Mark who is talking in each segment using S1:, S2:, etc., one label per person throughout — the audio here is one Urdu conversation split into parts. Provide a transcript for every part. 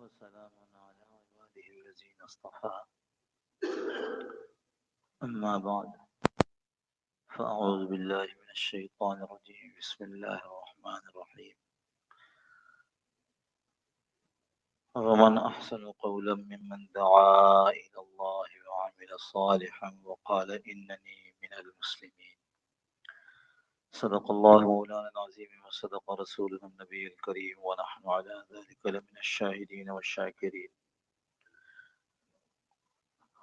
S1: وسلام على عباده الذين اصطفى أما بعد فأعوذ بالله من الشيطان الرجيم بسم الله الرحمن الرحيم ومن أحسن قولا ممن دعا إلى الله وعمل صالحا وقال إنني من المسلمين صدق الله مولانا العظيم وصدق رسوله النبي الكريم ونحن على ذلك لمن الشاهدين والشاكرين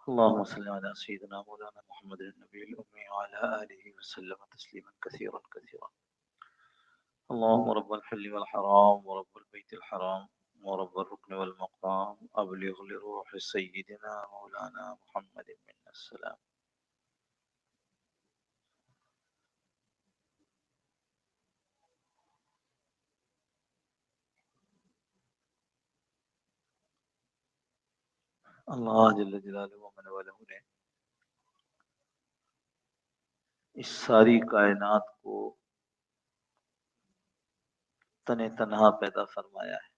S1: اللهم صل على سيدنا مولانا محمد النبي الأمي وعلى آله وسلم تسليما كثيرا كثيرا اللهم رب الحل والحرام ورب البيت الحرام ورب الركن والمقام أبلغ لروح سيدنا مولانا محمد منا السلام. اللہ جل جلالہ و من والہ نے اس ساری کائنات کو تن تنہا پیدا فرمایا ہے.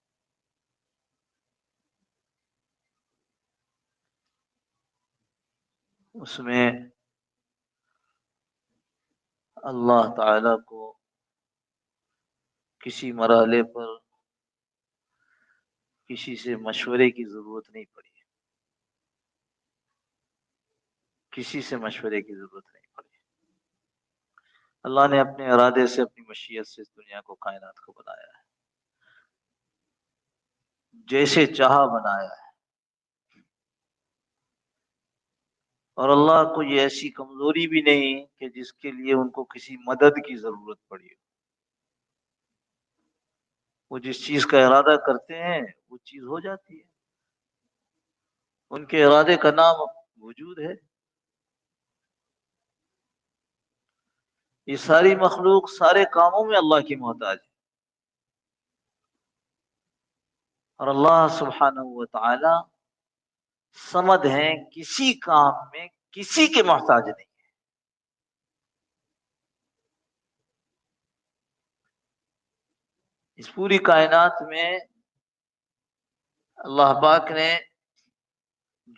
S1: اس میں اللہ تعالی کو کسی مرحلے پر کسی سے مشورے کی ضرورت نہیں پڑی، کسی سے مشورے کی ضرورت نہیں پڑی. اللہ نے اپنے ارادے سے اپنی مشیت سے اس دنیا کو کائنات کو بنایا ہے، جیسے چاہا بنایا ہے. اور اللہ کو یہ ایسی کمزوری بھی نہیں کہ جس کے لیے ان کو کسی مدد کی ضرورت پڑی ہو. وہ جس چیز کا ارادہ کرتے ہیں وہ چیز ہو جاتی ہے. ان کے ارادے کا نام وجود ہے. یہ ساری مخلوق سارے کاموں میں اللہ کی محتاج ہے، اور اللہ سبحانہ و تعالی صمد ہیں، کسی کام میں کسی کے محتاج نہیں. اس پوری کائنات میں اللہ پاک نے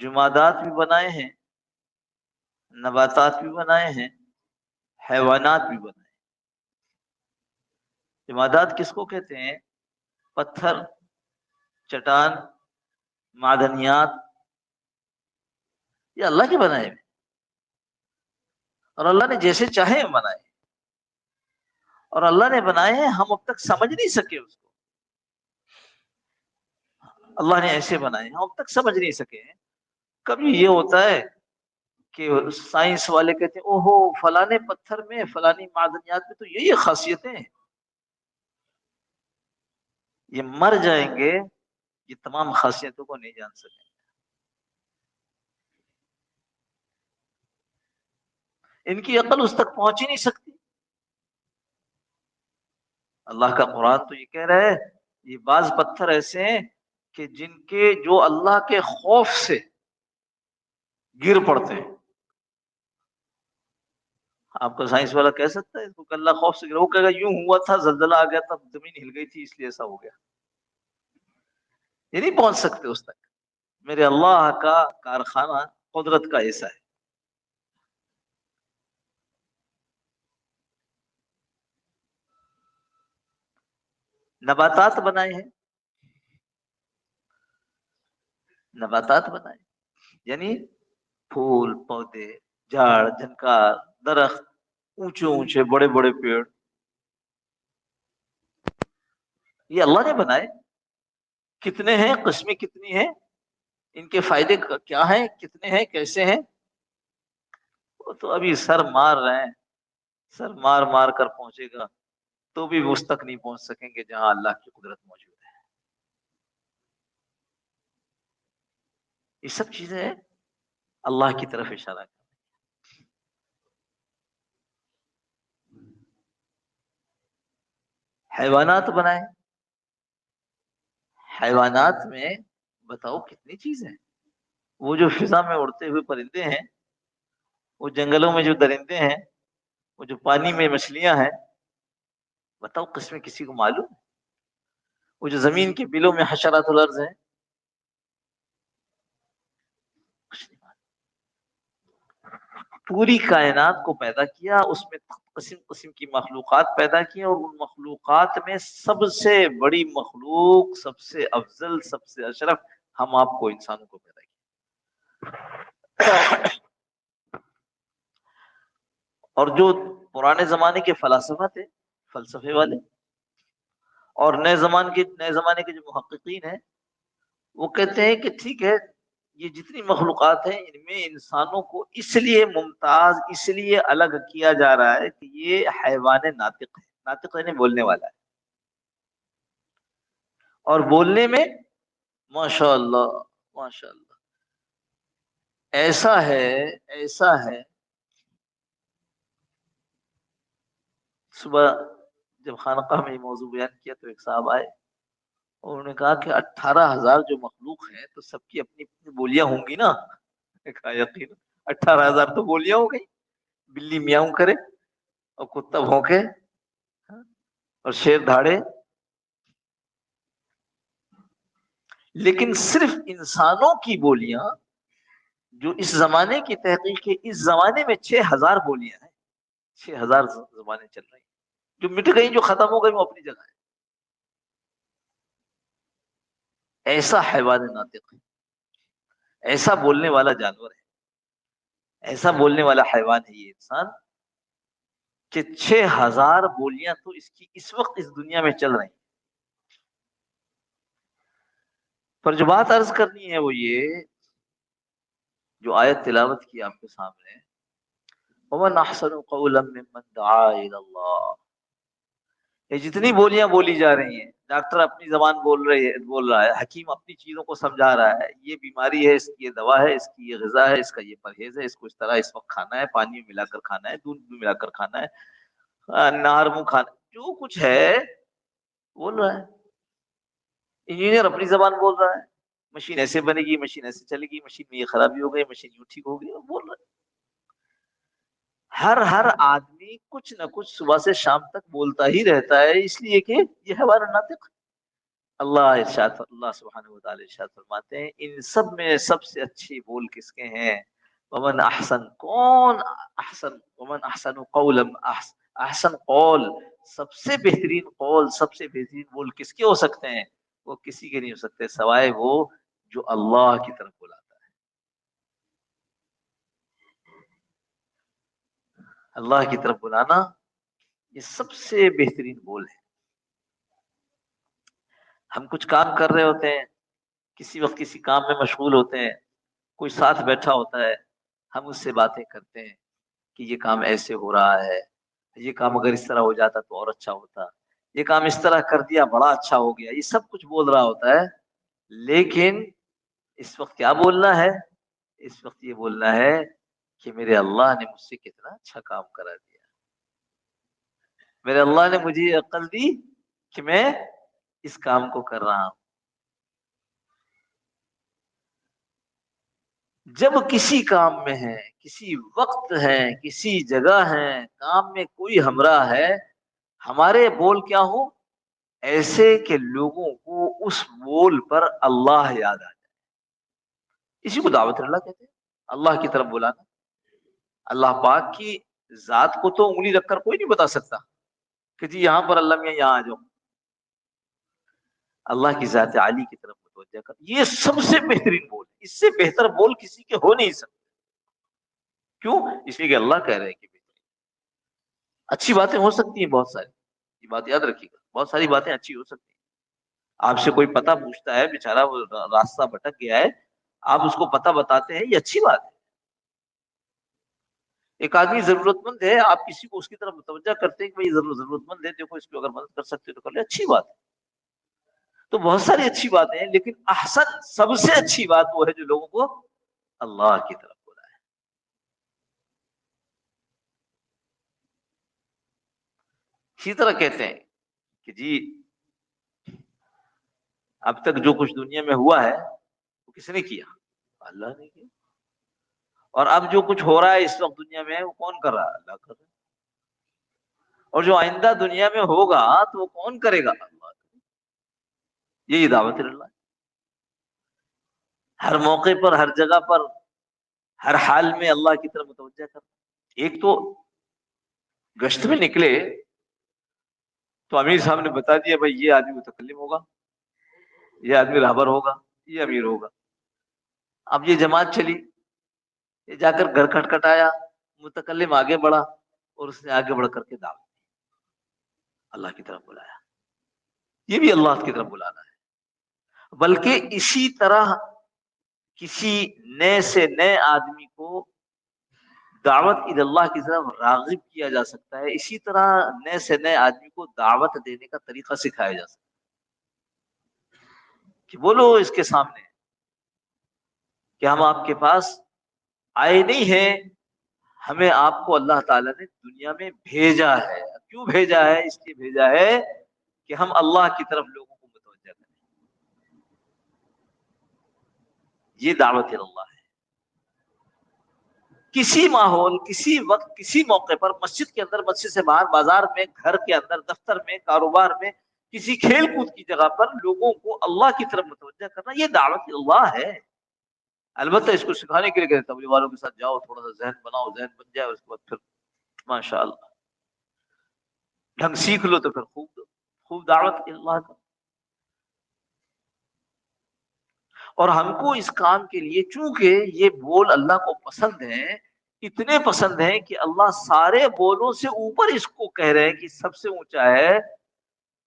S1: جمادات بھی بنائے ہیں، نباتات بھی بنائے ہیں، حیوانات بھی بنائے ہیں. جمادات کس کو کہتے ہیں؟ پتھر، چٹان، معدنیات، یہ اللہ کے بنائے ہیں، اور اللہ نے جیسے چاہے بنائے. اور اللہ نے بنائے ہیں، ہم اب تک سمجھ نہیں سکے اس کو. اللہ نے ایسے بنائے ہیں، ہم اب تک سمجھ نہیں سکے ہیں. کبھی یہ ہوتا ہے کہ سائنس والے کہتے ہیں اوہو فلانے پتھر میں فلانی معدنیات میں تو یہ خاصیتیں ہیں، یہ مر جائیں گے یہ تمام خاصیتوں کو نہیں جان سکیں. ان کی عقل اس تک پہنچ ہی نہیں سکتی. اللہ کا قرآن تو یہ کہہ رہا ہے یہ بعض پتھر ایسے ہیں کہ جن کے جو اللہ کے خوف سے گر پڑتے ہیں. آپ کا سائنس والا کہہ سکتا ہے اس کو کہ اللہ خوف سے گرا؟ وہ کہے گا یوں ہوا تھا، زلزلہ آ گیا تھا، زمین ہل گئی تھی اس لیے ایسا ہو گیا. یہ نہیں پہنچ سکتے اس تک. میرے اللہ کا کارخانہ قدرت کا ایسا ہے. نباتات بنائے ہیں، نباتات بنائے یعنی پھول، پودے، جھاڑ، جھنکار، درخت، اونچے اونچے بڑے بڑے پیڑ، یہ اللہ نے بنائے. کتنے ہیں، قسمیں کتنی ہیں، ان کے فائدے کیا ہیں، کتنے ہیں، کیسے ہیں، وہ تو ابھی سر مار رہے ہیں. سر مار مار کر پہنچے گا تو بھی اس تک نہیں پہنچ سکیں گے جہاں اللہ کی قدرت موجود ہے. یہ سب چیزیں اللہ کی طرف اشارہ کریں. حیوانات بنائے، حیوانات میں بتاؤ کتنی چیزیں. وہ جو فضا میں اڑتے ہوئے پرندے ہیں، وہ جنگلوں میں جو درندے ہیں، وہ جو پانی میں مچھلیاں ہیں، بتاؤ قسمیں کسی کو معلوم؟ وہ جو زمین کے بلوں میں حشرات الارض ہیں، پوری کائنات کو پیدا کیا، اس میں قسم قسم کی مخلوقات پیدا کی، اور ان مخلوقات میں سب سے بڑی مخلوق، سب سے افضل، سب سے اشرف ہم آپ کو انسانوں کو پیدا کیا۔ اور جو پرانے زمانے کے فلاسفہ تھے، فلسفے والے، اور نئے زمانے کے جو محققین ہیں، وہ کہتے ہیں کہ ٹھیک ہے، یہ جتنی مخلوقات ہیں ان میں انسانوں کو اس لیے ممتاز، اس لیے الگ کیا جا رہا ہے کہ یہ حیوان ناطق ہے، ناطق یعنی بولنے والا ہے، اور بولنے میں ماشاء اللہ، ماشاء اللہ ایسا ہے، ایسا ہے۔ صبح جب خانقاہ میں یہ موضوع بیان کیا تو ایک صاحب آئے، اور انہوں نے کہا کہ 18,000 جو مخلوق ہیں تو سب کی اپنی اپنی بولیاں ہوں گی نا؟ کہا یقین، 18,000 تو بولیاں ہو گئی، بلی میاؤں کرے اور کتا بھونکے اور شیر دھاڑے، لیکن صرف انسانوں کی بولیاں جو اس زمانے کی تحقیق ہے، اس زمانے میں 6,000 بولیاں ہیں، 6,000 زبانیں چل رہی ہیں، جو مٹ گئی، جو ختم ہو گئی، وہ اپنی جگہ ہے۔ ایسا حیوان ناطق ہے، ایسا بولنے والا جانور ہے، ایسا بولنے والا حیوان ہے یہ انسان، کہ 6,000 بولیاں تو اس کی اس وقت اس دنیا میں چل رہی ہیں۔ پر جو بات عرض کرنی ہے وہ یہ، جو آیت تلاوت کی آپ کے سامنے، وَمَنْ أَحْسَنُ قَوْلًا مِّمَّنْ دَعَا إِلَى اللَّهِ، یہ جتنی بولیاں بولی جا رہی ہیں، ڈاکٹر اپنی زبان بول رہا ہے، حکیم اپنی چیزوں کو سمجھا رہا ہے، یہ بیماری ہے، اس کی یہ دوا ہے، اس کی یہ غذا ہے، اس کا یہ پرہیز ہے، اس کو اس طرح اس وقت کھانا ہے، پانی میں ملا کر کھانا ہے، دودھ میں ملا کر کھانا ہے، نہار منہ کھانا، جو کچھ ہے بول رہا ہے۔ انجینئر اپنی زبان بول رہا ہے، مشین ایسے بنے گی، مشین ایسے چلے گی، مشین میں یہ خرابی ہو گئی، مشین یوں ٹھیک ہوگی، بول رہا ہے۔ ہر آدمی کچھ نہ کچھ صبح سے شام تک بولتا ہی رہتا ہے، اس لیے کہ یہ حیوان ناطق۔ اللہ سبحانہ وتعالی ارشاد فرماتے ہیں، ان سب میں سب سے اچھی بول کس کے ہیں؟ ومن احسن، کون احسن، ومن احسن قولا، احسن قول، سب سے بہترین قول، سب سے بہترین بول کس کے ہو سکتے ہیں؟ وہ کسی کے نہیں ہو سکتے سوائے وہ جو اللہ کی طرف بلاتا ہے۔ اللہ کی طرف بلانا یہ سب سے بہترین بول ہے۔ ہم کچھ کام کر رہے ہوتے ہیں، کسی وقت کسی کام میں مشغول ہوتے ہیں، کوئی ساتھ بیٹھا ہوتا ہے، ہم اس سے باتیں کرتے ہیں کہ یہ کام ایسے ہو رہا ہے، یہ کام اگر اس طرح ہو جاتا تو اور اچھا ہوتا، یہ کام اس طرح کر دیا بڑا اچھا ہو گیا، یہ سب کچھ بول رہا ہوتا ہے، لیکن اس وقت کیا بولنا ہے؟ اس وقت یہ بولنا ہے کہ میرے اللہ نے مجھ سے کتنا اچھا کام کرا دیا، میرے اللہ نے مجھے یہ عقل دی کہ میں اس کام کو کر رہا ہوں۔ جب کسی کام میں ہے، کسی وقت ہے، کسی جگہ ہے، کام میں کوئی ہمراہ ہے، ہمارے بول کیا ہو؟ ایسے کہ لوگوں کو اس بول پر اللہ یاد آ جائے، اسی کو دعوت اللہ کہتے ہیں، اللہ کی طرف بلانا۔ اللہ پاک کی ذات کو تو انگلی رکھ کر کوئی نہیں بتا سکتا کہ جی یہاں پر اللہ میں یہاں آ جاؤ، اللہ کی ذات عالی کی طرف متوجہ کر، یہ سب سے بہترین بول ہے، اس سے بہتر بول کسی کے ہو نہیں سکتے۔ کیوں؟ اس لیے کہ اللہ کہہ رہے ہیں کہ بہترین، اچھی باتیں ہو سکتی ہیں بہت ساری، یہ بات یاد رکھیے گا، بہت ساری باتیں اچھی ہو سکتی ہیں۔ آپ سے کوئی پتہ پوچھتا ہے، بیچارہ وہ راستہ بھٹک گیا ہے، آپ اس کو پتہ بتاتے ہیں، یہ اچھی بات ہے۔ ایک آدمی ضرورت مند ہے، آپ کسی کو اس کی طرف متوجہ کرتے ہیں کہ بھائی ضرورت مند ہے، دیکھو اس کو اگر مدد کر سکتے تو کر لے، اچھی بات ہے۔ تو بہت ساری اچھی باتیں ہیں، لیکن احسن، سب سے اچھی بات وہ ہے جو لوگوں کو اللہ کی طرف بلائے۔ اسی طرح کہتے ہیں کہ جی اب تک جو کچھ دنیا میں ہوا ہے وہ کس نے کیا؟ اللہ نے کیا۔ اور اب جو کچھ ہو رہا ہے اس وقت دنیا میں وہ کون کر رہا ہے؟ اللہ کر رہا ہے۔ اور جو آئندہ دنیا میں ہوگا تو وہ کون کرے گا؟ اللہ کرے گا۔ یہی دعوت اللہ ہے، ہر موقع پر، ہر جگہ پر، ہر حال میں اللہ کی طرف متوجہ کرنا۔
S2: ایک تو گشت میں نکلے تو امیر صاحب نے بتا دیا بھائی یہ آدمی متکلم ہوگا، یہ آدمی رہبر ہوگا، یہ امیر ہوگا۔ اب یہ جماعت چلی، یہ جا کر گھر کھٹکھٹایا، متکلم آگے بڑھا اور اس نے آگے بڑھ کر کے دعوت دی، اللہ کی طرف بلایا۔ یہ بھی اللہ کی طرف بلانا ہے۔ بلکہ اسی طرح کسی نئے سے نئے آدمی کو دعوت اللہ کی طرف راغب کیا جا سکتا ہے، اسی طرح نئے سے نئے آدمی کو دعوت دینے کا طریقہ سکھایا جا سکتا ہے کہ بولو اس کے سامنے کہ ہم آپ کے پاس آئے نہیں ہیں، ہمیں آپ کو اللہ تعالیٰ نے دنیا میں بھیجا ہے۔ کیوں بھیجا ہے؟ اس لیے بھیجا ہے کہ ہم اللہ کی طرف لوگوں کو متوجہ کریں۔ یہ دعوت اللہ ہے۔ کسی ماحول، کسی وقت، کسی موقع پر، مسجد کے اندر، مسجد سے باہر، بازار میں، گھر کے اندر، دفتر میں، کاروبار میں، کسی کھیل کود کی جگہ پر لوگوں کو اللہ کی طرف متوجہ کرنا، یہ دعوت اللہ ہے۔ البتہ اس کو سکھانے کے لیے کہتے ہیں تبلیغ والوں کے ساتھ جاؤ، تھوڑا سا ذہن بناؤ، ذہن بن جائے، اس کے بعد پھر ماشاء اللہ ڈھنگ سیکھ لو تو پھر خوب خوب دعوت اللہ کا۔ اور ہم کو اس کام کے لیے، چونکہ یہ بول اللہ کو پسند ہیں، اتنے پسند ہیں کہ اللہ سارے بولوں سے اوپر اس کو کہہ رہے ہیں کہ سب سے اونچا ہے،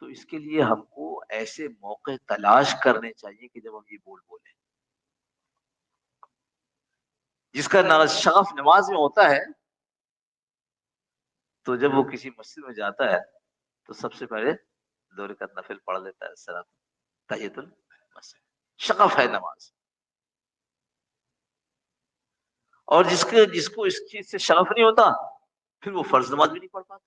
S2: تو اس کے لیے ہم کو ایسے موقع تلاش کرنے چاہیے کہ جب ہم یہ بول بولیں۔ جس کا شغف نماز میں ہوتا ہے تو جب وہ کسی مسجد میں جاتا ہے تو سب سے پہلے دو رکعت نفل پڑھ لیتا ہے، صلاۃ تحیۃ المسجد، شغف ہے نماز۔ اور جس کو اس چیز سے شغف نہیں ہوتا پھر وہ فرض نماز بھی نہیں پڑھ پاتا۔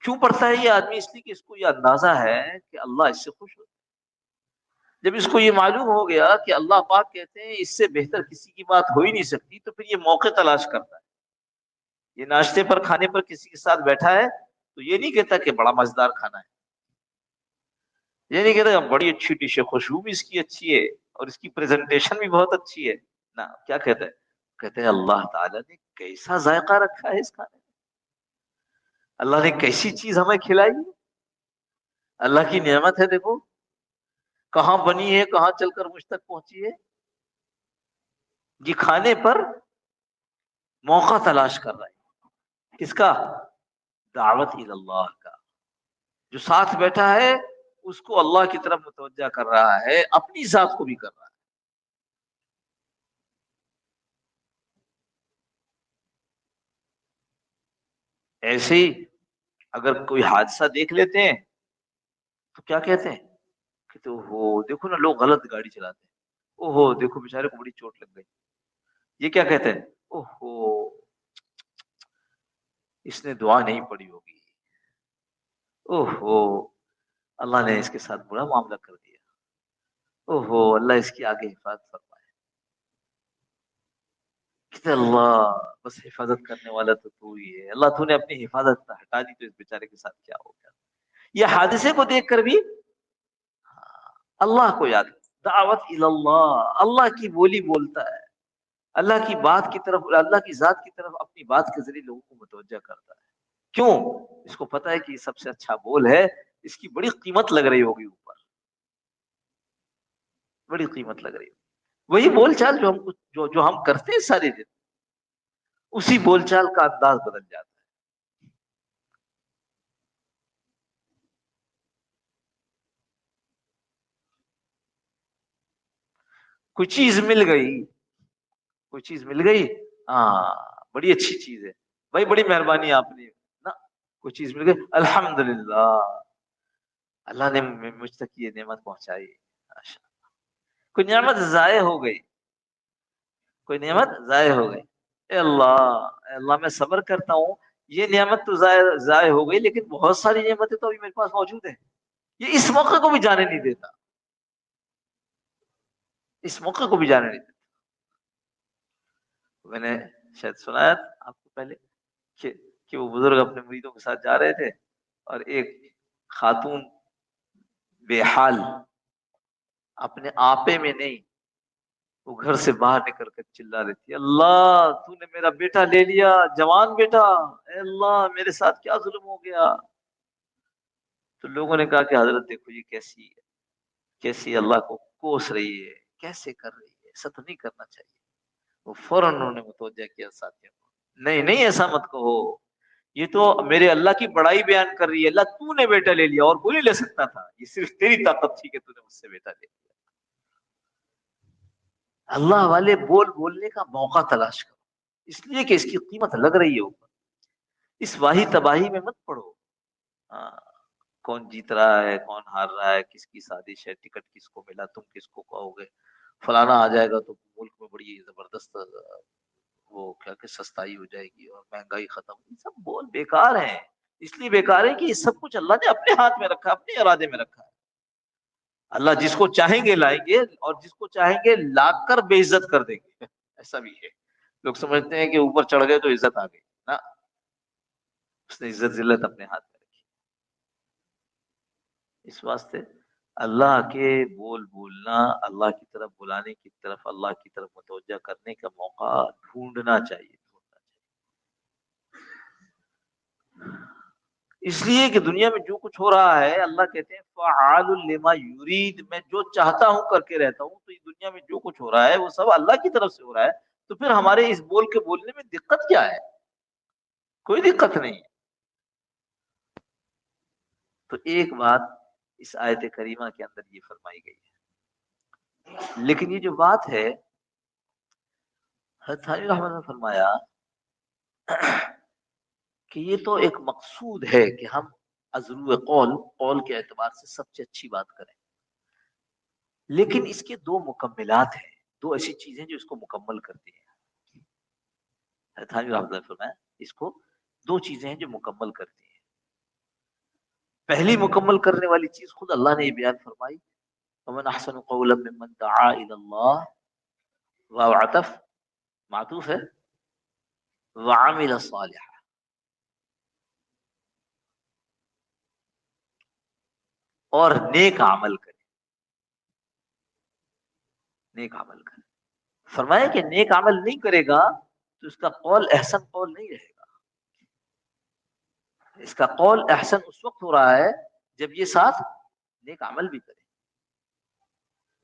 S2: کیوں پڑھتا ہے یہ آدمی؟ اس لیے کہ اس کو یہ اندازہ ہے کہ اللہ اس سے خوش ہوتا ہے۔ جب اس کو یہ معلوم ہو گیا کہ اللہ پاک کہتے ہیں اس سے بہتر کسی کی بات ہو ہی نہیں سکتی، تو پھر یہ موقع تلاش کرتا ہے۔ یہ ناشتے پر، کھانے پر کسی کے ساتھ بیٹھا ہے تو یہ نہیں کہتا کہ بڑا مزیدار کھانا ہے، یہ نہیں کہتا بڑی اچھی ڈش ہے، خوشبو بھی اس کی اچھی ہے اور اس کی پریزنٹیشن بھی بہت اچھی ہے، نہ کیا کہتا ہے؟ کہتے ہیں اللہ تعالیٰ نے کیسا ذائقہ رکھا ہے اس کھانے میں، اللہ نے کیسی چیز ہمیں کھلائی ہے، اللہ کی نعمت ہے، دیکھو کہاں بنی ہے، کہاں چل کر مجھ تک پہنچی ہے۔ یہ کھانے پر موقع تلاش کر رہا ہے، کس کا؟ دعوت اللہ کا۔ جو ساتھ بیٹھا ہے اس کو اللہ کی طرف متوجہ کر رہا ہے، اپنی ذات کو بھی کر رہا ہے۔ ایسے ہی اگر کوئی حادثہ دیکھ لیتے ہیں تو کیا کہتے ہیں کہ تو ہو دیکھو نا، لوگ غلط گاڑی چلاتے ہیں، او ہو دیکھو بیچارے کو بڑی چوٹ لگ گئی۔ یہ کیا کہتے ہیں؟ او ہو اس نے دعا نہیں پڑی ہوگی، او ہو اللہ نے اس کے ساتھ برا معاملہ کر دیا، او ہو اللہ اس کی آگے حفاظت فرمائے۔ کہتے اللہ بس حفاظت کرنے والا تو ہی ہے، اللہ تو نے اپنی حفاظت ہٹا دی تو اس بیچارے کے ساتھ کیا ہو گیا۔ یہ حادثے کو دیکھ کر بھی اللہ کو یاد، دعوت اللہ، اللہ کی بولی بولتا ہے، اللہ کی بات کی طرف، اللہ کی ذات کی طرف اپنی بات کے ذریعے لوگوں کو متوجہ کرتا ہے۔ کیوں؟ اس کو پتا ہے کہ یہ سب سے اچھا بول ہے، اس کی بڑی قیمت لگ رہی ہوگی اوپر، بڑی قیمت لگ رہی ہوگی۔ وہی بول چال جو ہم کرتے ہیں سارے دن، اسی بول چال کا انداز بدل جاتا ہے۔ کوئی چیز مل گئی، کوئی چیز مل گئی، ہاں بڑی اچھی چیز ہے بھائی، بڑی مہربانی آپ نے نا، کوئی چیز مل گئی الحمدللہ، اللہ نے مجھ تک یہ نعمت پہنچائی۔ کوئی نعمت ضائع ہو گئی، کوئی نعمت ضائع ہو گئی، اے اللہ میں صبر کرتا ہوں، یہ نعمت تو ضائع ہو گئی، لیکن بہت ساری نعمتیں تو ابھی میرے پاس موجود ہیں، یہ اس موقع کو بھی جانے نہیں دیتا، اس موقع کو بھی جانے نہیں دیتا۔ میں نے شاید سنایا آپ کو پہلے کہ وہ بزرگ اپنے مریدوں کے ساتھ جا رہے تھے اور ایک خاتون بے حال، اپنے آپے میں نہیں، وہ گھر سے باہر نکل کر چلا رہی تھی، اللہ تو نے میرا بیٹا لے لیا، جوان بیٹا، اے اللہ میرے ساتھ کیا ظلم ہو گیا؟ تو لوگوں نے کہا کہ حضرت دیکھو یہ کیسی اللہ کو کوس رہی ہے، کیسے کر رہی ہے، ایسا تو نہیں کرنا چاہیے۔ وہ فوراً انہوں نے متوجہ کیا ساتھیوں کو، نہیں نہیں ایسا مت کہو، یہ تو میرے اللہ کی بڑائی بیان کر رہی ہے، اللہ تو نے بیٹا لے لیا اور کوئی نہیں لے سکتا تھا، یہ صرف تیری طاقت تھی کہ تو نے مجھ سے بیٹا لے لیا۔ اللہ والے بولنے کا موقع تلاش کرو، اس لیے کہ اس کی قیمت لگ رہی ہے اوپر، اس واہی تباہی میں مت پڑو۔ ہاں، کون جیت رہا ہے کون ہار رہا ہے، کس کی سازش ہے، ٹکٹ کس کو ملا، تم کس کو کہو گے، فلانا آ جائے گا تو ملک میں بڑی زبردست وہ کیا کہ سستائی ہو جائے گی اور مہنگائی ختم، یہ سب بول بیکار ہیں، اس لیے بیکار ہے کہ یہ سب کچھ اللہ نے اپنے ہاتھ میں رکھا ہے، اپنے ارادے میں رکھا ہے۔ اللہ جس کو چاہیں گے لائیں گے اور جس کو چاہیں گے لا کر بے عزت کر دیں گے، ایسا بھی ہے۔ لوگ سمجھتے ہیں کہ اوپر چڑھ گئے تو عزت آ گئی، نہ، اس نے عزت ذلت اپنے ہاتھ میں رکھی۔ اس واسطے اللہ کے بولنا، اللہ کی طرف بلانے کی طرف، اللہ کی طرف متوجہ کرنے کا موقع ڈھونڈنا چاہیے۔ اس لیے کہ دنیا میں جو کچھ ہو رہا ہے، اللہ کہتے ہیں فعال لما یرید، میں جو چاہتا ہوں کر کے رہتا ہوں، تو یہ دنیا میں جو کچھ ہو رہا ہے وہ سب اللہ کی طرف سے ہو رہا ہے، تو پھر ہمارے اس بول کے بولنے میں دقت کیا ہے؟ کوئی دقت نہیں ہے۔ تو ایک بات اس آیت کریمہ کے اندر یہ فرمائی گئی ہے، لیکن یہ جو بات ہے حضرت تھانوی رحمۃ اللہ نے فرمایا کہ یہ تو ایک مقصود ہے کہ ہم عزلو قول کے اعتبار سے سب سے اچھی بات کریں، لیکن اس کے دو مکملات ہیں، دو ایسی چیزیں جو اس کو مکمل کرتی ہیں۔ تھانوی رحمۃ اللہ نے فرمایا اس کو دو چیزیں ہیں جو مکمل کرتی ہیں۔ پہلی مکمل کرنے والی چیز خود اللہ نے یہ بیان فرمائی، ومن احسن قولا ممن دعا الى اللہ، واو عطف معطوف ہے، وعمل صالحا، اور نیک عمل کرے، نیک عمل کرے۔ فرمایا کہ نیک عمل نہیں کرے گا تو اس کا قول احسن قول نہیں رہے گا، اس کا قول احسن اس وقت ہو رہا ہے جب یہ ساتھ نیک عمل بھی کرے۔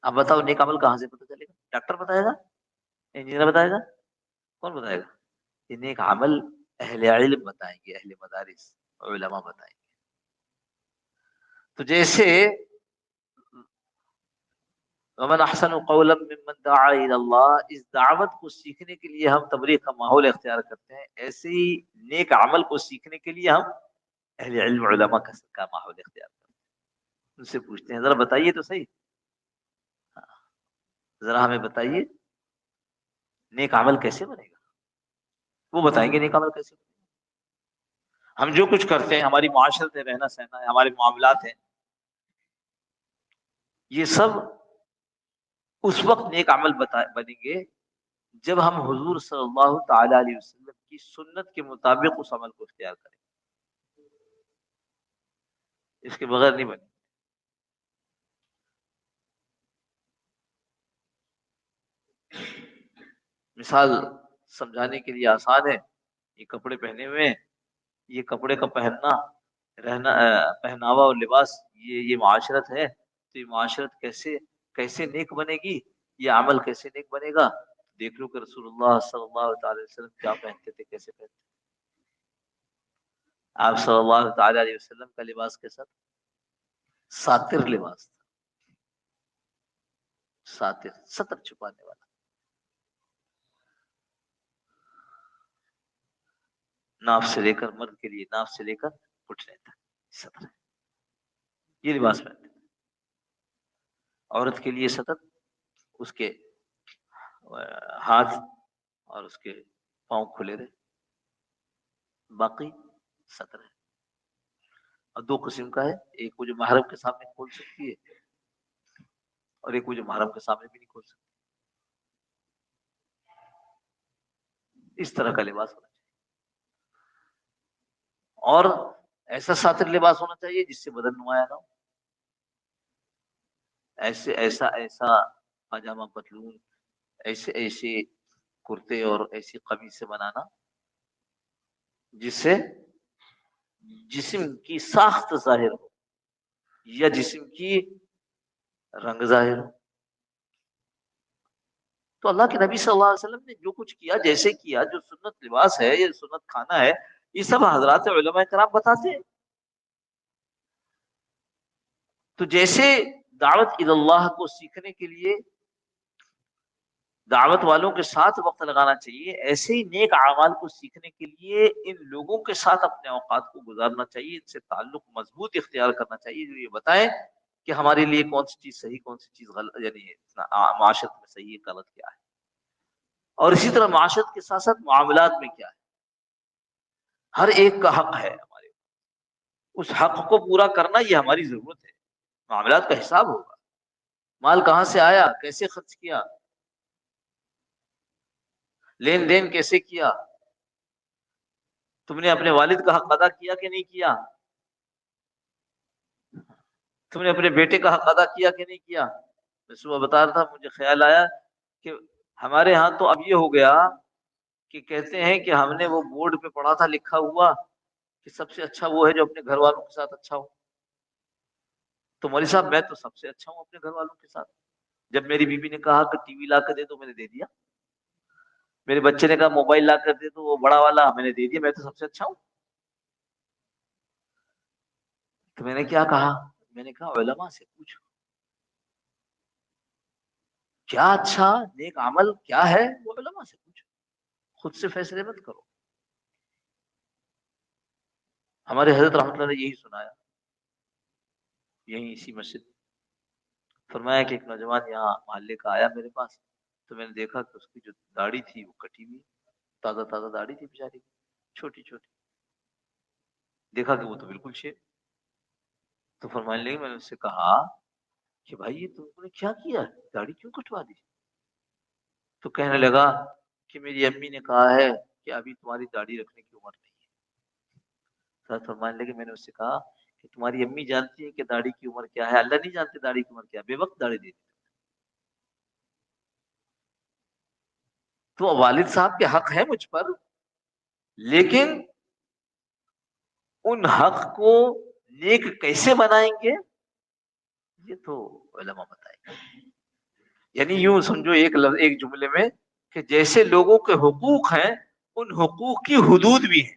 S2: اب بتاؤ نیک عمل کہاں سے پتہ چلے گا؟ ڈاکٹر بتائے گا؟ انجینئر بتائے گا؟ کون بتائے گا؟ یہ نیک عمل اہل علم بتائیں گے، اہل مدارس علماء بتائیں گے۔ تو جیسے ومن احسن قولا ممن دعا الى اللہ، اس دعوت کو سیکھنے کے لیے ہم تبلیغ کا ماحول اختیار کرتے ہیں، ایسے ہی نیک عمل کو سیکھنے کے لیے ہم اہل علم علماء کا ماحول اختیار کرتے ہیں۔ ان سے پوچھتے ہیں ذرا بتائیے تو صحیح، ذرا ہمیں بتائیے نیک عمل کیسے بنے گا؟ وہ بتائیں گے نیک عمل کیسے بنے گا۔ ہم جو کچھ کرتے ہیں، ہماری معاشرت ہے، رہنا سہنا ہے، ہمارے معاملات ہیں، یہ سب اس وقت نیک عمل بنیں گے جب ہم حضور صلی اللہ تعالی علیہ وسلم کی سنت کے مطابق اس عمل کو اختیار کریں، اس کے بغیر نہیں بنے۔ مثال سمجھانے کے لیے آسان ہے، یہ کپڑے پہنے ہوئے ہیں، یہ کپڑے کا پہننا، رہنا، پہناوا اور لباس، یہ معاشرت ہے، تو یہ معاشرت کیسے نیک بنے گی، یہ عمل کیسے نیک بنے گا؟ دیکھ لو کہ رسول اللہ صلی اللہ تعالی وسلم کیا پہنتے تھے، کیسے پہنتے تھے۔ آپ صلی اللہ تعالی علیہ وسلم کا لباس کیسا تھا؟ ساتر لباس تھا، ساتر، ستر چھپانے والا، ناف سے لے کر مرد کے لیے، ناف سے لے کر گھٹنے تک ستر ہے، یہ لباس پہنتے تھے۔ عورت کے لیے ستر اس کے ہاتھ اور اس کے پاؤں کھلے رہے، باقی ستر ہے۔ اور دو قسم کا ہے، ایک وہ جو محرم کے سامنے کھول سکتی ہے، اور ایک وہ جو محرم کے سامنے بھی نہیں کھول سکتی۔ اس طرح کا لباس ہونا چاہیے، اور ایسا ساتر لباس ہونا چاہیے جس سے بدن نمایاں نہ ہو، ایسا پاجامہ پتلون ایسے ایسے کرتے اور ایسی قمیصیں بنانا جس سے جسم کی ساخت ظاہر ہو یا جسم کی رنگ ظاہر ہو. تو اللہ کے نبی صلی اللہ علیہ وسلم نے جو کچھ کیا، جیسے کیا، جو سنت لباس ہے یا سنت کھانا ہے، یہ سب حضرات علماء کرام بتاتے ہیں. تو جیسے دعوت اللہ کو سیکھنے کے لیے دعوت والوں کے ساتھ وقت لگانا چاہیے، ایسے ہی نیک اعمال کو سیکھنے کے لیے ان لوگوں کے ساتھ اپنے اوقات کو گزارنا چاہیے، ان سے تعلق مضبوط اختیار کرنا چاہیے جو یہ بتائیں کہ ہمارے لیے کون سی چیز صحیح، کون سی چیز غلط، یعنی معاشرت میں صحیح غلط کیا ہے، اور اسی طرح معاشرت کے ساتھ ساتھ معاملات میں کیا ہے. ہر ایک کا حق ہے ہمارے، اس حق کو پورا کرنا یہ ہماری ضرورت ہے. معاملات کا حساب ہوگا، مال کہاں سے آیا، کیسے خرچ کیا، لین دین کیسے کیا، تم نے اپنے والد کا حق ادا کیا کہ نہیں کیا، تم نے اپنے بیٹے کا حق ادا کیا کہ نہیں کیا. میں صبح بتا رہا تھا، مجھے خیال آیا کہ ہمارے ہاں تو اب یہ ہو گیا کہ کہتے ہیں کہ ہم نے وہ بورڈ پہ پڑھا تھا لکھا ہوا کہ سب سے اچھا وہ ہے جو اپنے گھر والوں کے ساتھ اچھا ہو. تو مولوی صاحب میں تو سب سے اچھا ہوں اپنے گھر والوں کے ساتھ. جب میری بیوی نے کہا کہ ٹی وی لا کر دے تو میں نے دے دیا، میرے بچے نے کہا موبائل لا کر دے تو وہ بڑا والا میں نے دے دیا، میں تو سب سے اچھا ہوں. تو میں نے کیا کہا، میں نے کہا علماء سے پوچھو کیا اچھا نیک عمل کیا ہے، وہ علماء سے پوچھو، خود سے فیصلے مت کرو. ہمارے حضرت رحمۃ اللہ نے یہی سنایا، یہی اسی مسجد فرمایا کہ ایک نوجوان یہاں محلے کا آیا میرے پاس، تو میں نے دیکھا کہ اس کی جو داڑھی تھی وہ کٹی ہوئی، تازہ تازہ داڑھی تھی بیچاری، چھوٹی چھوٹی، دیکھا کہ وہ تو بالکل شیب. تو فرمانے لگے، میں نے اس سے کہا کہ بھائی یہ تم نے کیا کیا، داڑھی کیوں کٹوا دی؟ تو کہنے لگا کہ میری امی نے کہا ہے کہ ابھی تمہاری داڑھی رکھنے کی عمر نہیں ہے. فرمانے لگے، میں نے اس سے کہا کہ تمہاری امی جانتی ہے کہ داڑھی کی عمر کیا ہے، اللہ نہیں جانتے داڑھی کی عمر کیا ہے، بے وقت داڑھی دے دی. تو والد صاحب کے حق ہے مجھ پر، لیکن ان حق کو نیک کیسے بنائیں گے یہ تو علماء بتائیں گے. یعنی یوں سمجھو ایک جملے میں کہ جیسے لوگوں کے حقوق ہیں ان حقوق کی حدود بھی ہیں.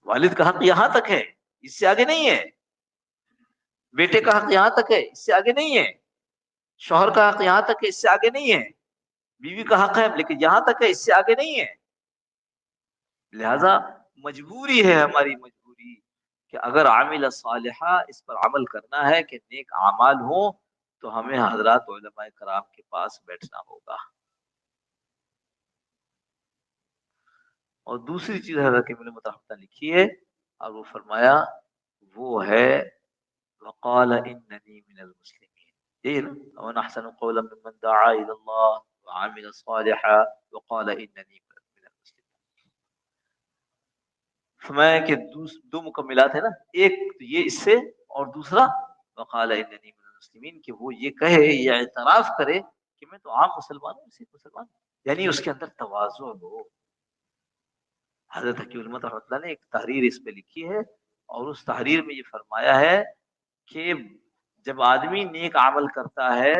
S2: والد کا حق یہاں تک ہے، اس سے آگے نہیں ہے. بیٹے کا حق یہاں تک ہے، اس سے آگے نہیں ہے. شوہر کا حق یہاں تک ہے، اس سے آگے نہیں ہے. بیوی کا حق ہے لیکن یہاں تک ہے، اس سے آگے نہیں ہے. لہذا مجبوری ہے، ہماری مجبوری کہ اگر عامل صالحہ اس پر عمل کرنا ہے کہ نیک اعمال ہوں تو ہمیں حضرات علماء کرام کے پاس بیٹھنا ہوگا. اور دوسری چیز حضرت ابن مطہرہ لکھی ہے اور وہ فرمایا وہ ہے وقال اننی من المسلمین. یہی نا، ومن احسن قولا ممن دعا الى الله وعمل صالحا وقال اننی من المسلمین. فرمایا کہ دو مکملات ہیں نا، ایک یہ اس سے اور دوسرا وقال اننی من المسلمین، کہ وہ یہ کہے، یہ اعتراف کرے کہ میں تو عام مسلمان ہوں، صرف مسلمان ہوں. یعنی اس کے اندر تواضع ہو. حضرت حکیم الامت رحمۃ اللہ نے ایک تحریر اس پہ لکھی ہے اور اس تحریر میں یہ فرمایا ہے کہ جب آدمی نیک عمل کرتا ہے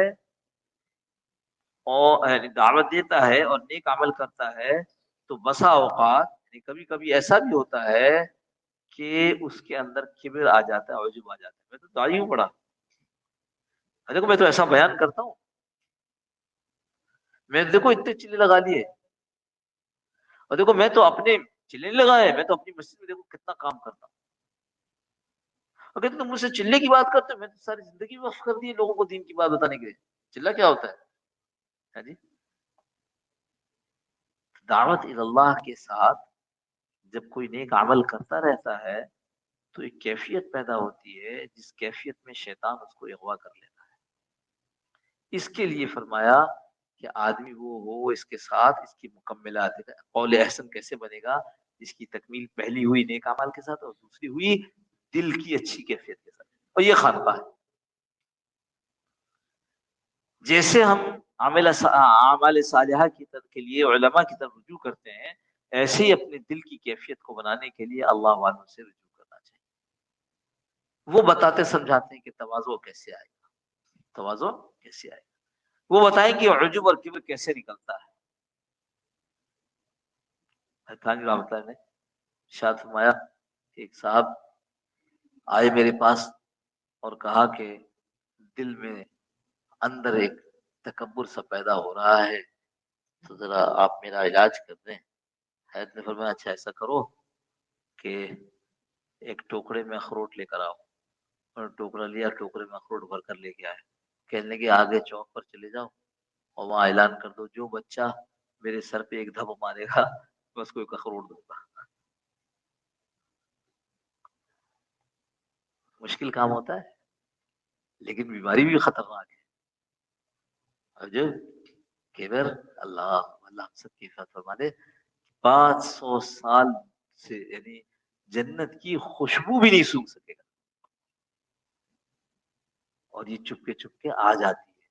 S2: اور دعوت دیتا ہے اور نیک عمل کرتا ہے تو بسا اوقات یعنی کبھی کبھی ایسا بھی ہوتا ہے کہ اس کے اندر کبر آ جاتا ہے، عجب آ جاتا ہے. میں تو داعی ہوں بڑا، دیکھو میں تو ایسا بیان کرتا ہوں، میں دیکھو اتنے چلے لگا لیے، اور دیکھو میں تو اپنے چلے نہیں لگائے، میں تو اپنی مسجد میں دیکھو کتنا کام کرتا ہوں. اگر تم مجھ سے چلے کی بات کرتے ہو، میں تو ساری زندگی وقف کر دی ہے لوگوں کو دین کی بات بتانے کے لیے. چلہ کیا ہوتا ہے جی؟ دعوت اللہ کے ساتھ جب کوئی نیک عمل کرتا رہتا ہے تو ایک کیفیت پیدا ہوتی ہے جس کیفیت میں شیطان اس کو اغوا کر لیتا ہے. اس کے لیے فرمایا کہ آدمی وہ ہو اس کے ساتھ اس کی مکملات. قول احسن کیسے بنے گا؟ جس کی تکمیل پہلی ہوئی نیک اعمال کے ساتھ اور دوسری ہوئی دل کی اچھی کیفیت کے ساتھ. اور یہ خانقاہ ہے. جیسے ہم اعمال صالحہ کی طرف کے لیے علماء کی طرف رجوع کرتے ہیں، ایسے ہی اپنے دل کی کیفیت کو بنانے کے لیے اللہ والوں سے رجوع کرنا چاہیے۔ وہ بتاتے سمجھاتے ہیں کہ تواضع کیسے آئے گا، تواضع کیسے آئے گا، وہ بتائیں کہ عجب اور کبر کیسے نکلتا ہے۔ تھانوی رحمۃ اللہ نے ارشاد فرمایا کہ ایک صاحب آئے میرے پاس اور کہا کہ دل میں اندر ایک تکبر سا پیدا ہو رہا ہے، تو ذرا آپ میرا علاج کر دیں۔ حضرت نے فرمایا اچھا ایسا کرو کہ ایک ٹوکرے میں اخروٹ لے کر آؤ، اور ٹوکرا لیا، ٹوکرے میں اخروٹ بھر کر لے کے آئے، کہنے لگے آگے چوک پر چلے جاؤ اور وہاں اعلان کر دو جو بچہ میرے سر پہ ایک دھب مارے گا میں اس کو ایک اخروٹ دوں گا۔ مشکل کام ہوتا ہے لیکن بیماری بھی خطرناک ہے۔ اور جو کیبر اللہ اللہ ہم سب کی حفاظت فرما دے، 500 سال سے یعنی جنت کی خوشبو بھی نہیں سونگھ سکے گا، اور یہ چپکے چپکے آ جاتی ہے،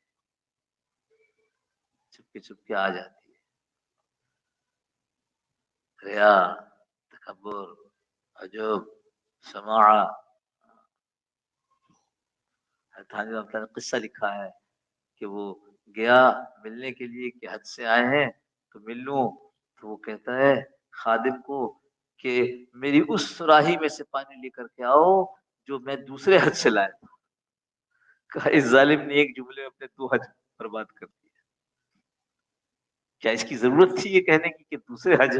S2: چپکے چپکے آ جاتی ہے۔ ریا، تکبر، عجب، سماع۔ تھانوی رحمۃ اللہ نے قصہ لکھا ہے کہ وہ گیا ملنے کے لیے کہ حج سے آئے ہیں تو مل لوں، تو وہ کہتا ہے خادم کو کہ میری اس سراہی میں سے پانی لے کر کے آؤ جو میں دوسرے حج سے لایا تھا۔ کہا اس ظالم نے ایک جملے میں اپنے 2 حج برباد کر دیا، کیا اس کی ضرورت تھی یہ کہنے کی کہ دوسرے حج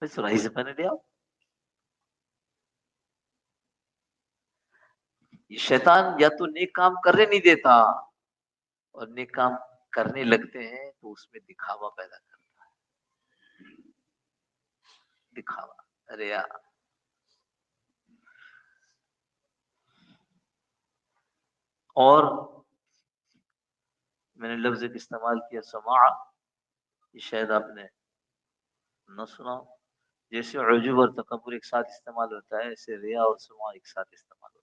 S2: میں سراہی سے پانی لے آؤ؟ یہ شیطان یا تو نیک کام کرنے نہیں دیتا، اور نیک کام کرنے لگتے ہیں تو اس میں دکھاوا پیدا کرتا ہے، دکھاوا، ریا۔ اور میں نے لفظ ایک استعمال کیا سماع، یہ شاید آپ نے نہ سنا، جیسے عجب اور تکبر ایک ساتھ استعمال ہوتا ہے، ایسے ریا اور سماع ایک ساتھ استعمال ہوتا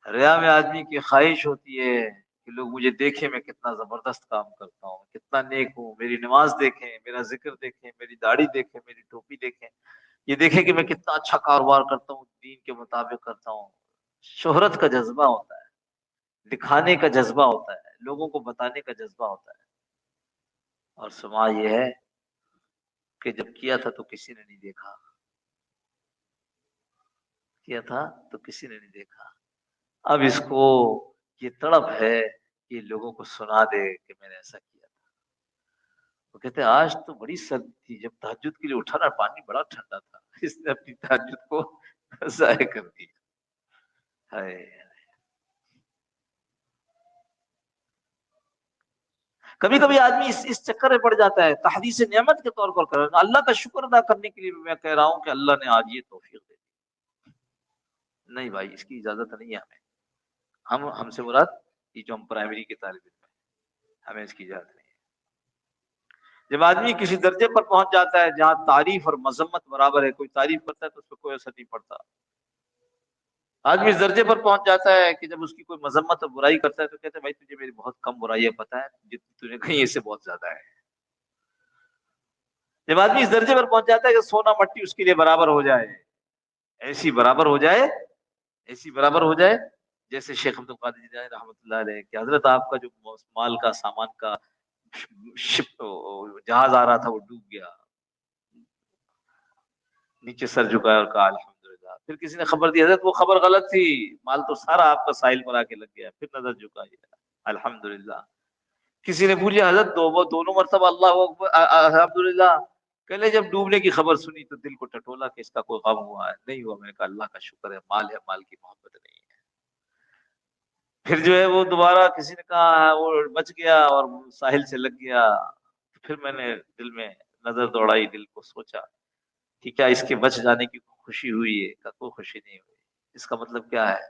S2: ہے۔ ریا میں آدمی کی خواہش ہوتی ہے کہ لوگ مجھے دیکھیں میں کتنا زبردست کام کرتا ہوں، کتنا نیک ہوں، میری نماز دیکھیں، میرا ذکر دیکھیں، میری داڑھی دیکھیں، میری ٹوپی دیکھیں، یہ دیکھیں کہ میں کتنا اچھا کاروبار کرتا ہوں، دین کے مطابق کرتا ہوں۔ شہرت کا جذبہ ہوتا ہے، دکھانے کا جذبہ ہوتا ہے، لوگوں کو بتانے کا جذبہ ہوتا ہے۔ اور سماع یہ ہے کہ جب کیا تھا تو کسی نے نہیں دیکھا، کیا تھا تو کسی نے نہیں دیکھا، اب اس کو یہ تڑپ ہے کہ لوگوں کو سنا دے کہ میں نے ایسا کیا تھا۔ وہ کہتے ہیں آج تو بڑی سردی تھی، جب تہجد کے لیے اٹھا نا پانی بڑا ٹھنڈا تھا، اس نے اپنی تہجد کو ضائع کر دیا۔ ہائے، کبھی کبھی آدمی اس چکر میں پڑ جاتا ہے، تحدیث نعمت کے طور پر کرنا، اللہ کا شکر ادا کرنے کے لیے میں کہہ رہا ہوں کہ اللہ نے آج یہ توفیق دے دی۔ نہیں بھائی، اس کی اجازت نہیں ہے ہمیں، ہم سے مراد یہ جو ہم پرائمری کے طالب علم ہیں، ہمیں اس کی اجازت نہیں ہے۔ جب آدمی کسی درجے پر پہنچ جاتا ہے جہاں تعریف اور مذمت برابر ہے، کوئی تعریف کرتا ہے تو اس پہ کوئی اثر نہیں پڑتا، آدمی اس درجے پر پہنچ جاتا ہے کہ جب اس کی کوئی مذمت اور برائی کرتا ہے تو کہتے ہیں بھائی تجھے میری بہت کم برائیاں پتہ ہے، جتنی تجھے کہیں اس سے بہت زیادہ ہے۔ جب آدمی اس درجے پر پہنچ جاتا ہے کہ سونا مٹی اس کے لیے برابر ہو جائے، ایسی برابر ہو جائے، ایسی برابر ہو جائے جیسے شیخ عبد القادر جیلانی رحمۃ اللہ علیہ کہ حضرت آپ کا جو مال کا سامان کا جہاز آ رہا تھا وہ ڈوب گیا، نیچے سر جھکایا اور کہا الحمدللہ، پھر کسی نے خبر دی حضرت وہ خبر غلط تھی، مال تو سارا آپ کا ساحل پر آ کے لگ گیا، پھر نظر جھکائی الحمدللہ۔ کسی نے پوچھا حضرت دونوں مرتبہ اللہ اکبر الحمدللہ، کہلے جب ڈوبنے کی خبر سنی تو دل کو ٹٹولا کہ اس کا کوئی غم ہوا ہے، نہیں ہوا، میں نے کہا اللہ کا شکر ہے، مال ہے، مال کی محبت نہیں ہے۔ پھر جو ہے وہ دوبارہ کسی نے کہا وہ بچ گیا اور ساحل سے لگ گیا، پھر میں نے دل میں نظر دوڑائی، دل کو سوچا کہ کیا اس کے بچ جانے کی خوشی ہوئی ہے؟ کہ کوئی خوشی نہیں ہوئی۔ اس کا مطلب کیا ہے؟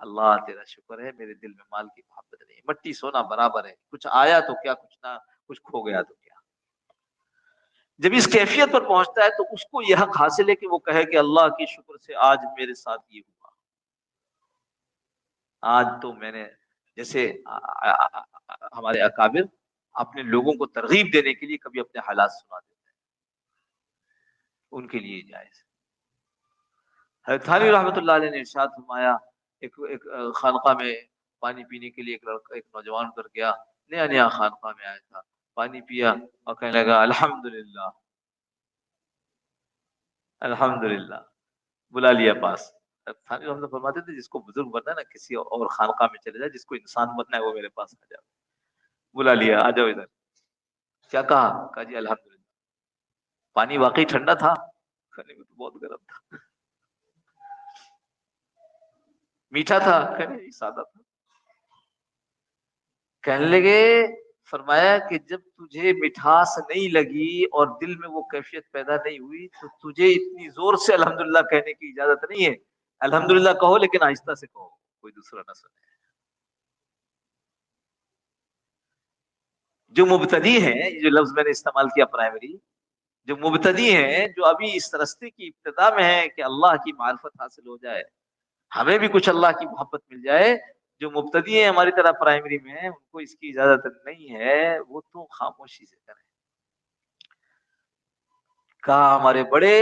S2: اللہ تیرا شکر ہے میرے دل میں مال کی محبت نہیں، مٹی سونا برابر ہے، کچھ آیا تو کیا، کچھ نہ، کچھ کھو گیا تو کیا۔ جب اس کیفیت پر پہنچتا ہے تو اس کو یہ حق حاصل ہے کہ وہ کہے کہ اللہ کی شکر سے آج میرے ساتھ یہ ہوا، آج تو میں نے جیسے ہمارے اکابر اپنے لوگوں کو ترغیب دینے کے لیے کبھی اپنے حالات سنا دیتے ہیں، ان کے لیے جائز ہے۔ حضرت تھانوی رحمۃ اللہ علیہ نے ارشاد فرمایا، ایک خانقاہ میں پانی پینے کے لیے ایک نوجوان اتر گیا، نیا نیا خانقاہ میں آیا تھا، پانی پیا اور کہنے لگا الحمدللہ الحمدللہ، بلا لیا پاس۔ تھانوی رحمۃ اللہ فرماتے تھے جس کو بزرگ بننا ہے نا، کسی اور خانقاہ میں چلے جائے، جس کو انسان بننا ہے وہ میرے پاس آ جائے، بلا لیا، آ جاؤ ادھر۔ کیا کہا جی الحمدللہ۔ پانی واقعی ٹھنڈا تھا، کھانے میں تو بہت گرم تھا۔ میٹھا تھا، کہنے جی سادہ تھا۔ کہنے لگے، فرمایا کہ جب تجھے مٹھاس نہیں لگی اور دل میں وہ کیفیت پیدا نہیں ہوئی تو تجھے اتنی زور سے الحمدللہ کہنے کی اجازت نہیں ہے۔ الحمدللہ کہو لیکن آہستہ سے کہو، کوئی دوسرا نہ سنے۔ جو مبتدی ہیں، یہ جو لفظ میں نے استعمال کیا پرائمری، جو مبتدی ہیں، جو ابھی اس رستے کی ابتدا میں ہیں کہ اللہ کی معرفت حاصل ہو جائے، ہمیں بھی کچھ اللہ کی محبت مل جائے، جو مبتدی ہیں ہماری طرح پرائمری میں ہیں، ان کو اس کی اجازت نہیں ہے، وہ تو خاموشی سے کریں۔ کہا ہمارے بڑے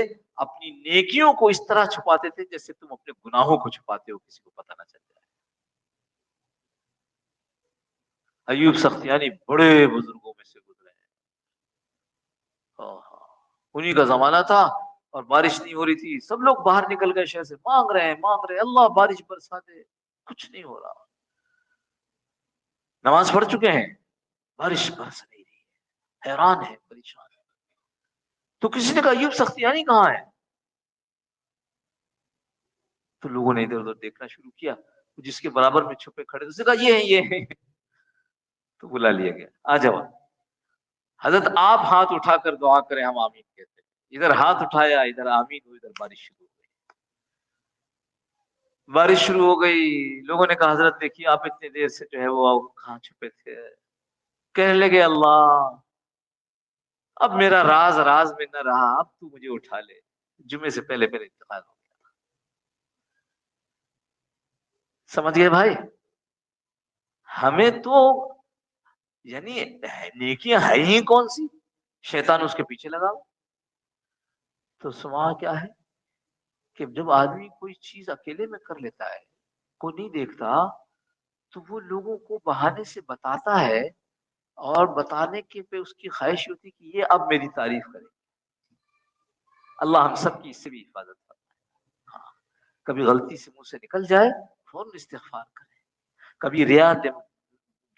S2: اپنی نیکیوں کو اس طرح چھپاتے تھے جیسے تم اپنے گناہوں کو چھپاتے ہو، کسی کو پتہ نہ چل جائے۔ ایوب سختیانی بڑے بزرگوں میں سے گزرے ہیں، انہی کا زمانہ تھا اور بارش نہیں ہو رہی تھی، سب لوگ باہر نکل گئے شہر سے، مانگ رہے ہیں اللہ بارش برسا دے، کچھ نہیں ہو رہا۔ نماز پڑھ چکے ہیں، بارش برس نہیں رہی ہے، حیران ہے، پریشان ہے۔ تو کسی نے کہا ایوب سختیانی کہاں ہے؟ تو لوگوں نے ادھر ادھر دیکھنا شروع کیا، جس کے برابر میں چھپے کھڑے، اس نے کہا یہ ہیں۔ تو بلا لیا گیا، آ جاؤ حضرت، آپ ہاتھ اٹھا کر دعا کریں، ہم آمین کہتے ہیں۔ ادھر ہاتھ اٹھایا، ادھر آمین ہو، ادھر بارش شروع ہو گئی۔ بارش شروع ہو گئی، لوگوں نے کہا حضرت دیکھیے آپ اتنی دیر سے جو ہے وہ کہاں چھپے تھے؟ کہنے لگے اللہ، اب میرا راز راز میں نہ رہا، اب تو مجھے اٹھا لے، جمعے سے پہلے میرا انتقال ہو گیا۔ سمجھ گئے بھائی؟ ہمیں تو یعنی نیکیاں ہے ہی کون سی، شیطان اس کے پیچھے لگا۔ تو سوا کیا ہے کہ جب آدمی کوئی چیز اکیلے میں کر لیتا ہے، کوئی نہیں دیکھتا، تو وہ لوگوں کو بہانے سے بتاتا ہے، اور بتانے کے پہ اس کی خواہش ہوتی کہ یہ اب میری تعریف کرے۔ اللہ ہم سب کی اس سے بھی حفاظت کرے۔ ہاں، کبھی غلطی سے منہ سے نکل جائے، فوراً استغفار کرے۔ کبھی ریا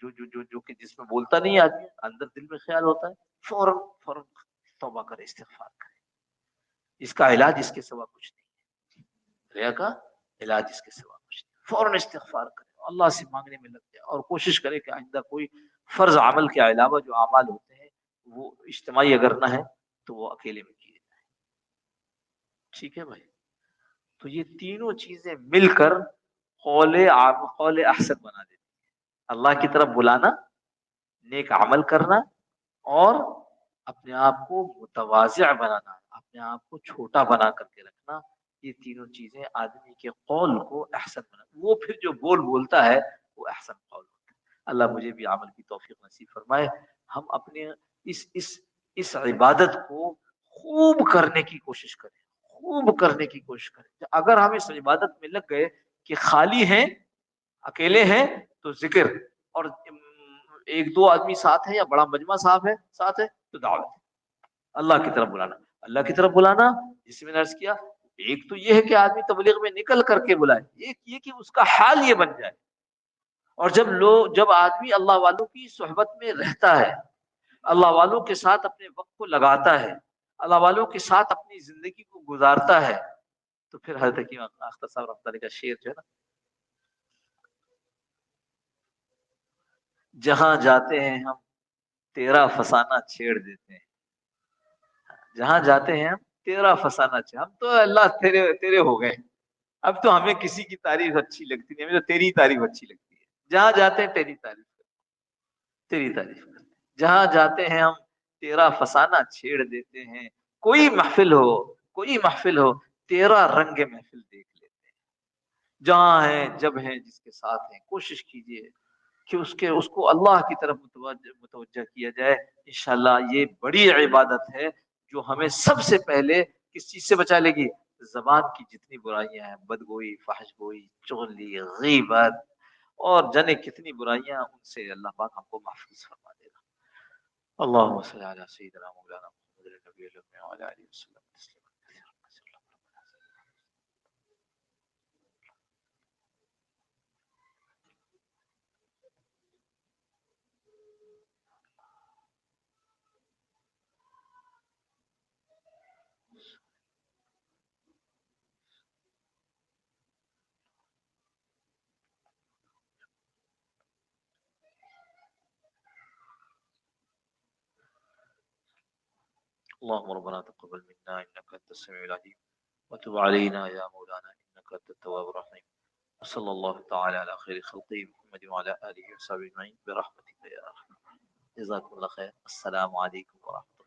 S2: جو جو جو جو کہ جس میں بولتا نہیں آدمی، اندر دل میں خیال ہوتا ہے، فوراً فوراً توبہ کرے، استغفار کرے۔ اس کا علاج اس کے سوا کچھ نہیں ہے، ریا کا علاج اس کے سوا کچھ نہیں۔ فوراً استغفار کرے، اللہ سے مانگنے میں لگ جائے، اور کوشش کرے کہ آئندہ کوئی فرض عمل کے علاوہ جو اعمال ہوتے ہیں وہ اجتماعی اگر نہ ہے تو وہ اکیلے میں کیے جائیں۔ ٹھیک ہے بھائی؟ تو یہ تینوں چیزیں مل کر قول احسن بنا دیتی ہیں: اللہ کی طرف بلانا، نیک عمل کرنا، اور اپنے آپ کو متواضع بنانا، اپنے آپ کو چھوٹا بنا کر کے رکھنا۔ یہ تینوں چیزیں آدمی کے قول کو احسن بنا، وہ پھر جو بولتا ہے وہ احسن قول ہوتا ہے۔ اللہ مجھے بھی عمل کی توفیق نصیب فرمائے۔ ہم اپنے اس عبادت کو خوب کرنے کی کوشش کریں، خوب کرنے کی کوشش کریں۔ اگر ہم اس عبادت میں لگ گئے کہ خالی ہیں، اکیلے ہیں، تو ذکر، اور ایک دو آدمی ساتھ ہے یا بڑا مجمع صاحب ہے ساتھ ہے تو دعوت، اللہ کی طرف بلانا۔ اللہ کی طرف بلانا جس میں نے عرض کیا، ایک تو یہ ہے کہ آدمی تبلیغ میں نکل کر کے بلائے، ایک یہ کہ اس کا حال یہ بن جائے۔ اور جب آدمی اللہ والوں کی صحبت میں رہتا ہے، اللہ والوں کے ساتھ اپنے وقت کو لگاتا ہے، اللہ والوں کے ساتھ اپنی زندگی کو گزارتا ہے، تو پھر حضرت حکیم اختر صاحب رحمۃ اللہ کا شعر جو ہے نا، جہاں جاتے ہیں ہم تیرا فسانہ چھیڑ دیتے ہیں، جہاں جاتے ہیں ہم تیرا فسانہ چھیڑ، ہم تو اللہ تیرے ہو گئے، اب تو ہمیں کسی کی تعریف اچھی لگتی نہیں، ہمیں تو تیری تعریف اچھی لگتی ہے۔ جہاں جاتے ہیں تیری تعریف کرتے، تیری تعریف کرتے، جہاں جاتے ہیں ہم تیرا فسانہ چھیڑ دیتے ہیں، کوئی محفل ہو تیرا رنگ محفل دیکھ لیتے ہیں۔ جہاں ہیں جب ہیں جس کے ساتھ ہیں، کوشش کیجئے کہ اس کو اللہ کی طرف متوجہ کیا جائے. انشاءاللہ یہ بڑی عبادت ہے جو ہمیں سب سے پہلے کس چیز سے بچا لے گی؟ زبان کی جتنی برائیاں ہیں، بدگوئی، فحش گوئی، چغلی، غیبت اور جنے کتنی برائیاں، ان سے اللہ پاک ہم کو محفوظ فرما دے گا. اللہم صلی علی سیدنا مولانا محمد النبی الامی وعلی آلہ وسلم تسلیما کثیرا. اللهم ربنا تقبل منا انك انت السميع العليم وتب علينا يا مولانا انك انت التواب الرحيم. وصلى الله تعالى على خير خلقه محمد وعلى اله وصحبه اجمعين برحمتك يا ارحم. جزاكم الله خير. السلام عليكم ورحمة الله.